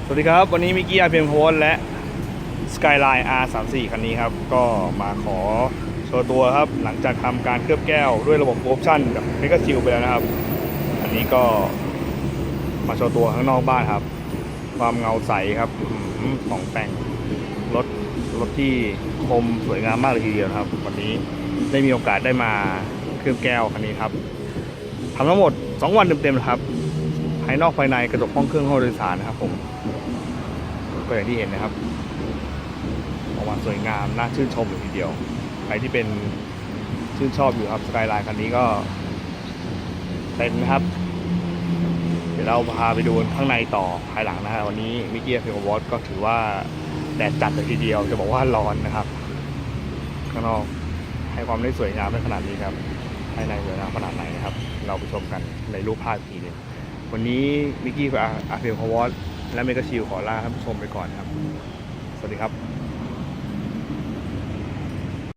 สวัสดีครับวันนี้มิกกี้อาร์พีเอ็มโพสและ Skyline R34 คันนี้ครับก็มาขอโชว์ตัวครับหลังจากทำการเคลือบแก้วด้วยระบบโอปชั่นกับเมกาชิลไปแล้วนะครับอันนี้ก็มาโชว์ตัวข้างนอกบ้านครับความเงาใสครับของแต่งรถที่คมสวยงามมากเลยทีเดียวครับวันนี้ได้มีโอกาสได้มาเคลือบแก้วคันนี้ครับทำทั้งหมด2 วันเต็มๆครับภายนอกภายในกระจกห้องเครื่องห้องโดยสารนะครับผมก็อย่างที่เห็นนะครับออกมาสวยงามน่าชื่นชมเลยทีเดียวใครที่เป็นชื่นชอบอยู่ครับสกายไลน์คันนี้ก็เป็นนะครับเดี๋ยวเราพาไปดูข้างในต่อภายหลังนะฮะวันนี้มิกกี้เพลวอตก็ถือว่าแดดจัดเลยทีเดียวจะบอกว่าร้อนนะครับข้างนอกให้ความได้สวยงามได้ขนาดนี้ครับภายในสวยงามขนาดไหนนะครับเราไปชมกันในรูปภาพอีกทีนึงวันนี้มิกกี้กับอาร์เพลวอตและเมกาชิลขอลาท่านผู้ชมไปก่อนครับสวัสดีครับ